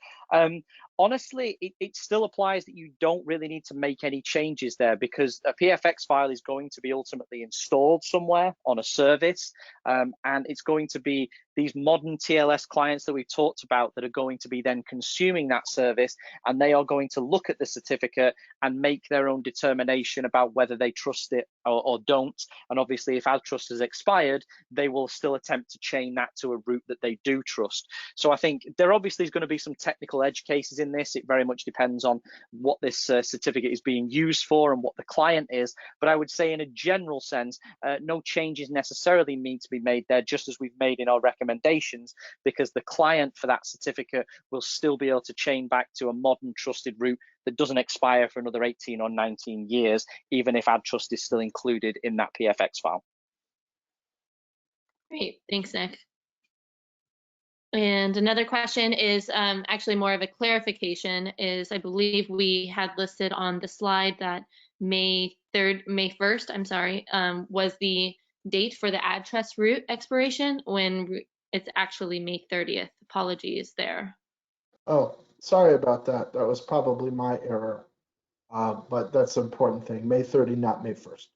Honestly, it still applies that you don't really need to make any changes there, because a PFX file is going to be ultimately installed somewhere on a service, and it's going to be these modern TLS clients that we've talked about that are going to be then consuming that service, and they are going to look at the certificate and make their own determination about whether they trust it or don't. And obviously, if AddTrust has expired, they will still attempt to chain that to a route that they do trust. So I think there obviously is going to be some technical edge cases in this. It very much depends on what this certificate is being used for and what the client is. But I would say in a general sense, no changes necessarily need to be made there, just as we've made in our recommendations, because the client for that certificate will still be able to chain back to a modern trusted route that doesn't expire for another 18 or 19 years, even if AddTrust is still included in that PFX file. Great. Thanks, Nick. And another question is actually more of a clarification, is I believe we had listed on the slide that May 1st, I'm sorry, was the date for the AddTrust root expiration, when it's actually May 30th. Apologies there. Oh, sorry about that. That was probably my error. But that's an important thing. May 30, not May 1st.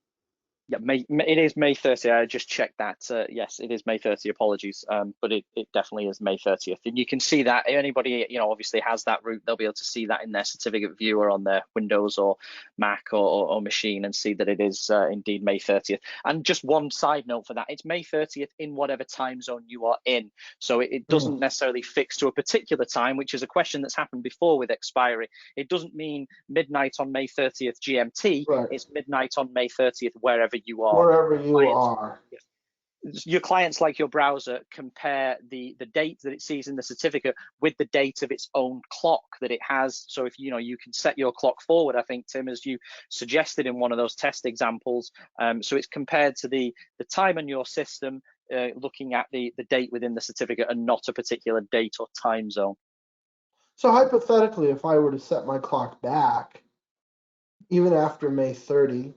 Yeah, it is May 30th. I just checked that. Yes, it is May 30th. Apologies, but it definitely is May 30th. And you can see that anybody, obviously has that route, they'll be able to see that in their certificate viewer on their Windows or Mac or machine, and see that it is indeed May 30th. And just one side note for that, it's May 30th in whatever time zone you are in. So it doesn't necessarily fix to a particular time, which is a question that's happened before with expiry. It doesn't mean midnight on May 30th GMT. Right. It's midnight on May 30th wherever you are. Wherever you are. Your clients, like your browser, compare the date that it sees in the certificate with the date of its own clock that it has. So if you can set your clock forward, I think, Tim, as you suggested in one of those test examples, so it's compared to the time on your system, looking at the date within the certificate and not a particular date or time zone. So hypothetically, if I were to set my clock back, even after May 30,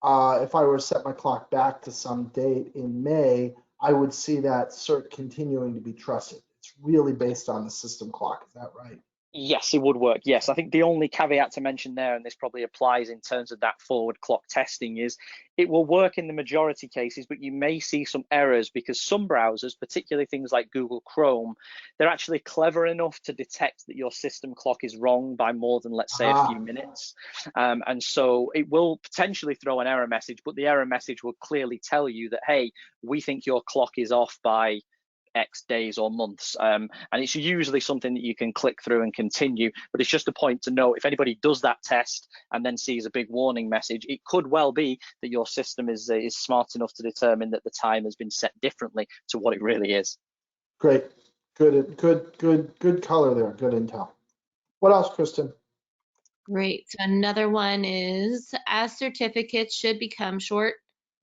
if I were to set my clock back to some date in May, I would see that cert continuing to be trusted. It's really based on the system clock. Is that right? Yes, it would work. Yes, I think the only caveat to mention there, and this probably applies in terms of that forward clock testing, is it will work in the majority cases, but you may see some errors because some browsers, particularly things like Google Chrome, they're actually clever enough to detect that your system clock is wrong by more than, let's say, a few minutes. And so it will potentially throw an error message, but the error message will clearly tell you that, hey, we think your clock is off by X days or months. And it's usually something that you can click through and continue, but it's just a point to know if anybody does that test and then sees a big warning message, it could well be that your system is smart enough to determine that the time has been set differently to what it really is. Great, good color there, good intel. What else, Kristen? Great. So another one is, as certificates should become short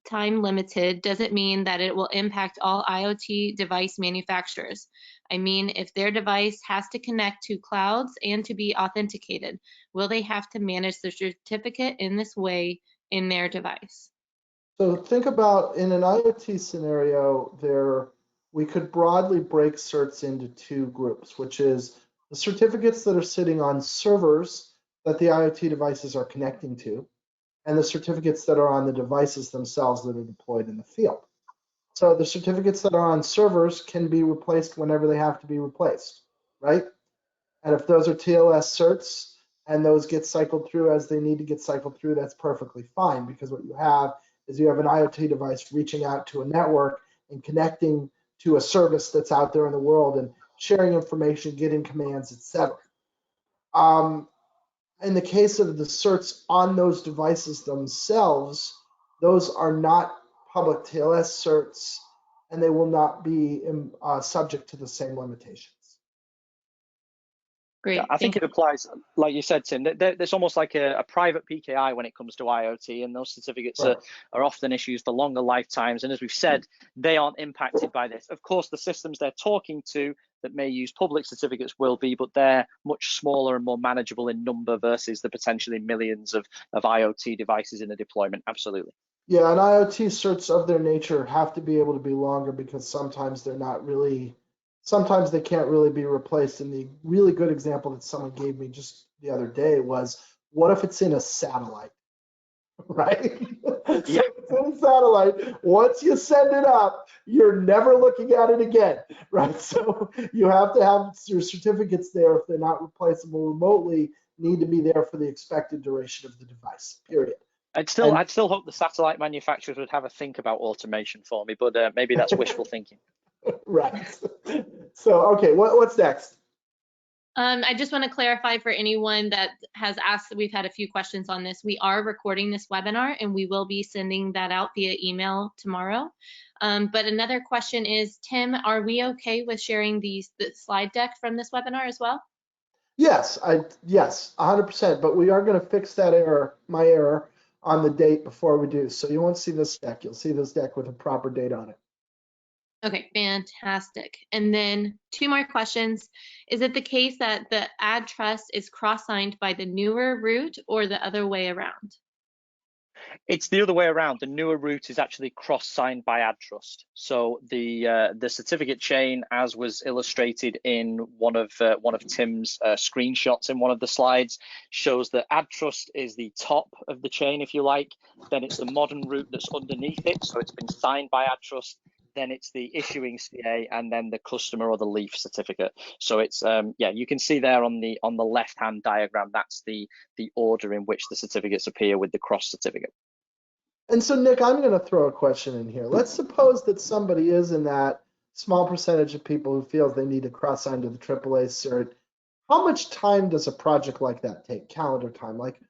time limited, does it mean that it will impact all IoT device manufacturers? I mean, if their device has to connect to clouds and to be authenticated, will they have to manage the certificate in this way in their device? So think about, in an IoT scenario, we could broadly break certs into two groups, which is the certificates that are sitting on servers that the IoT devices are connecting to, and the certificates that are on the devices themselves that are deployed in the field. So the certificates that are on servers can be replaced whenever they have to be replaced, right? And if those are TLS certs and those get cycled through as they need to get cycled through, that's perfectly fine, because what you have is you have an IoT device reaching out to a network and connecting to a service that's out there in the world and sharing information, getting commands, etc. In the case of the certs on those devices themselves, those are not public TLS certs, and they will not be subject to the same limitations. Great. I think it applies, like you said, Tim, there's almost like a private PKI when it comes to IoT, and those certificates Right. are often issued for longer lifetimes. And as we've said, they aren't impacted by this. Of course, the systems they're talking to that may use public certificates will be, but they're much smaller and more manageable in number versus the potentially millions of IoT devices in the deployment. Absolutely. Yeah, and IoT certs of their nature have to be able to be longer, because sometimes they're not really, sometimes they can't really be replaced. And the really good example that someone gave me just the other day was, what if it's in a satellite, right? Yeah. So it's in a satellite. Once you send it up, you're never looking at it again, right? So you have to have your certificates there. If they're not replaceable remotely, need to be there for the expected duration of the device, period. I'd still hope the satellite manufacturers would have a think about automation for me, but maybe that's wishful thinking. Right. So, okay, what's next? I just want to clarify for anyone that has asked, we've had a few questions on this. We are recording this webinar and we will be sending that out via email tomorrow. But another question is, Tim, are we okay with sharing the slide deck from this webinar as well? Yes, yes, 100%. But we are going to fix that error, my error, on the date before we do. So you won't see this deck. You'll see this deck with a proper date on it. Okay, fantastic. And then two more questions. Is it the case that the AddTrust is cross-signed by the newer root or the other way around? It's the other way around. The newer root is actually cross-signed by AddTrust. So the certificate chain, as was illustrated in one of Tim's screenshots in one of the slides, shows that AddTrust is the top of the chain, if you like. Then it's the modern root that's underneath it. So it's been signed by AddTrust. Then it's the issuing CA, and then the customer or the leaf certificate. So it's yeah, you can see there on the left-hand diagram, that's the order in which the certificates appear with the cross certificate. And so, Nick, I'm going to throw a question in here. Let's suppose that somebody is in that small percentage of people who feels they need to cross-sign to the AAA cert. How much time does a project like that take, calendar time? Like,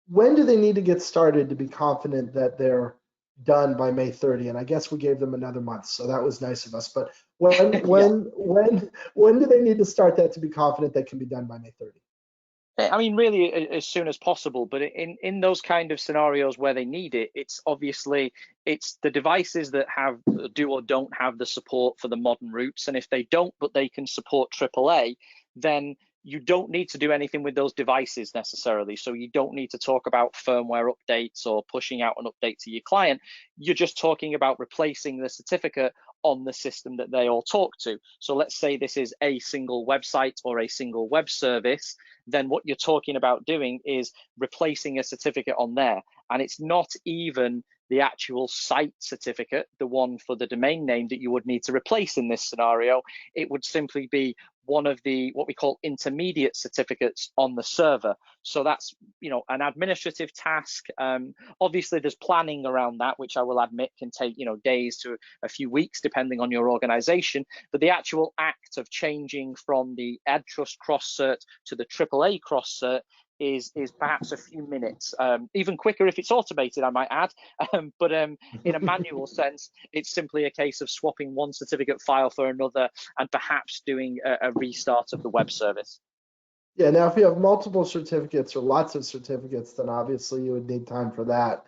when do they need to get started to be confident that they're done by May 30? And I guess we gave them another month, so that was nice of us. But when do they need to start that to be confident they can be done by May 30? I mean, really, as soon as possible. But in those kind of scenarios where they need it, it's the devices that do or don't have the support for the modern roots. And if they don't, but they can support AAA, then you don't need to do anything with those devices necessarily. So you don't need to talk about firmware updates or pushing out an update to your client. You're just talking about replacing the certificate on the system that they all talk to. So let's say this is a single website or a single web service, then what you're talking about doing is replacing a certificate on there. And it's not even the actual site certificate, the one for the domain name that you would need to replace in this scenario. It would simply be one of the what we call intermediate certificates on the server. So that's, you know, an administrative task. Obviously there's planning around that, which I will admit can take, you know, days to a few weeks depending on your organization. But the actual act of changing from the AddTrust cross cert to the AAA cross cert is perhaps a few minutes, even quicker if it's automated, I might add. But in a manual sense, it's simply a case of swapping one certificate file for another and perhaps doing a restart of the web service. Yeah, now if you have multiple certificates or lots of certificates, then obviously you would need time for that.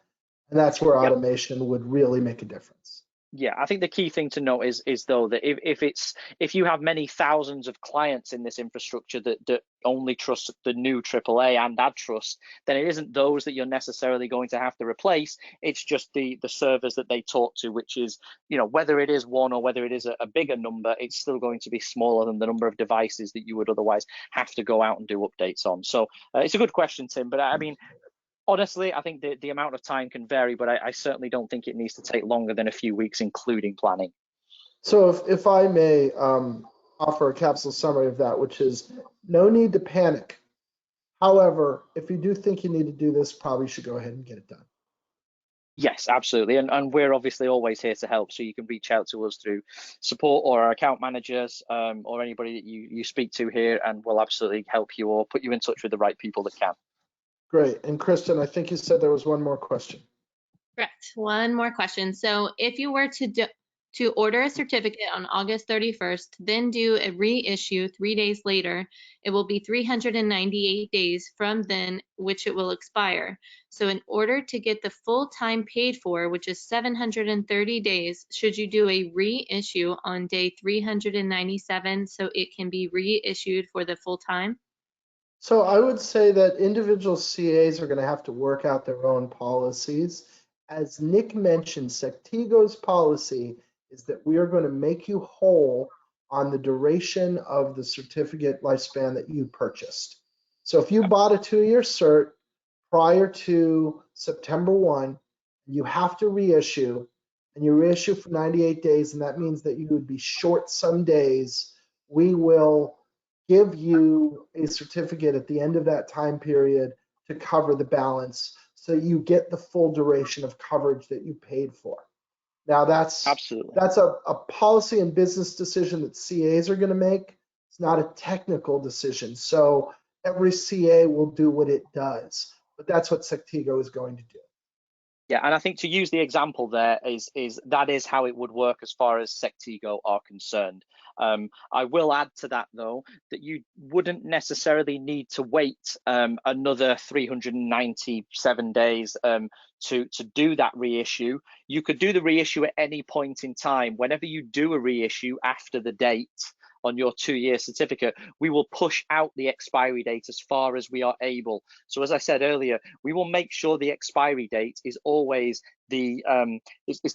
And that's where automation would really make a difference. Yeah, I think the key thing to note is though that if you have many thousands of clients in this infrastructure that only trust the new AAA and AddTrust, then it isn't those that you're necessarily going to have to replace. It's just the servers that they talk to, which is, you know, whether it is one or whether it is a bigger number, it's still going to be smaller than the number of devices that you would otherwise have to go out and do updates on. So it's a good question, Tim, but I mean, honestly, I think the amount of time can vary, but I certainly don't think it needs to take longer than a few weeks, including planning. So if I may offer a capsule summary of that, which is no need to panic. However, if you do think you need to do this, probably should go ahead and get it done. Yes, absolutely. And we're obviously always here to help. So you can reach out to us through support or our account managers or anybody that you speak to here, and we'll absolutely help you or put you in touch with the right people that can. Great. And Kristen, I think you said there was one more question. Correct. One more question. So if you were to order a certificate on August 31st, then do a reissue 3 days later, it will be 398 days from then, which it will expire. So in order to get the full time paid for, which is 730 days, should you do a reissue on day 397 so it can be reissued for the full time? So I would say that individual CAs are going to have to work out their own policies. As Nick mentioned, Sectigo's policy is that we are going to make you whole on the duration of the certificate lifespan that you purchased. So if you bought a 2-year cert prior to September 1, you have to reissue, and you reissue for 98 days, and that means that you would be short some days. We will give you a certificate at the end of that time period to cover the balance so you get the full duration of coverage that you paid for. Now that's a policy and business decision that CAs are going to make. It's not a technical decision. So every CA will do what it does, but that's what Sectigo is going to do. Yeah, and I think to use the example there is that is how it would work as far as Sectigo are concerned. I will add to that though that you wouldn't necessarily need to wait another 397 days to do that reissue. You could do the reissue at any point in time. Whenever you do a reissue after the date on your 2-year certificate, we will push out the expiry date as far as we are able. So as I said earlier, we will make sure the expiry date is always the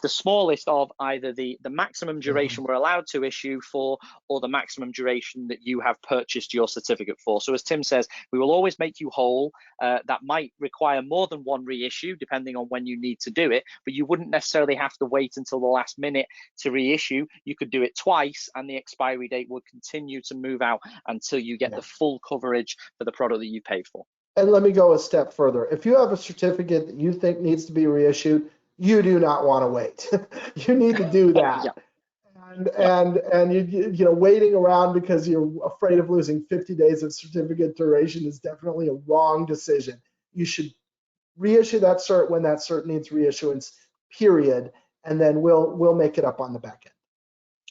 smallest of either the maximum duration we're allowed to issue for or the maximum duration that you have purchased your certificate for. So as Tim says, we will always make you whole. That might require more than one reissue depending on when you need to do it, but you wouldn't necessarily have to wait until the last minute to reissue. You could do it twice and the expiry date will continue to move out until you get the full coverage for the product that you paid for. And let me go a step further. If you have a certificate that you think needs to be reissued, you do not want to wait. You need to do that. And you know, waiting around because you're afraid of losing 50 days of certificate duration is definitely a wrong decision. You should reissue that cert when that cert needs reissuance, period, and then we'll make it up on the back end.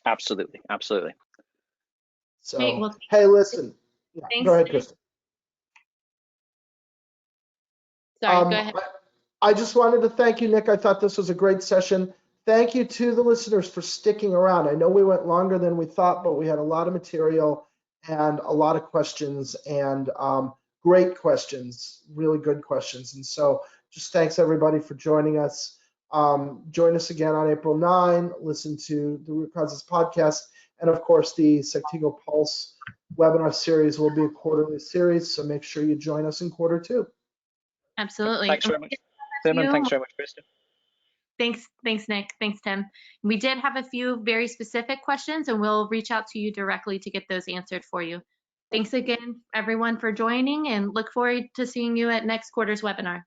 Absolutely, absolutely. So, Great, well, hey, listen. Yeah, go ahead, Kristen. Sorry, go ahead. I just wanted to thank you, Nick. I thought this was a great session. Thank you to the listeners for sticking around. I know we went longer than we thought, but we had a lot of material and a lot of questions and great questions, really good questions. And so just thanks everybody for joining us. Join us again on April 9, listen to the Root Causes podcast. And of course, the Sectigo Pulse webinar series will be a quarterly series. So make sure you join us in quarter 2. Absolutely. Thanks very much, Tim, and thanks very much, Kristen. Thanks, Nick. Thanks, Tim. We did have a few very specific questions, and we'll reach out to you directly to get those answered for you. Thanks again, everyone, for joining, and look forward to seeing you at next quarter's webinar.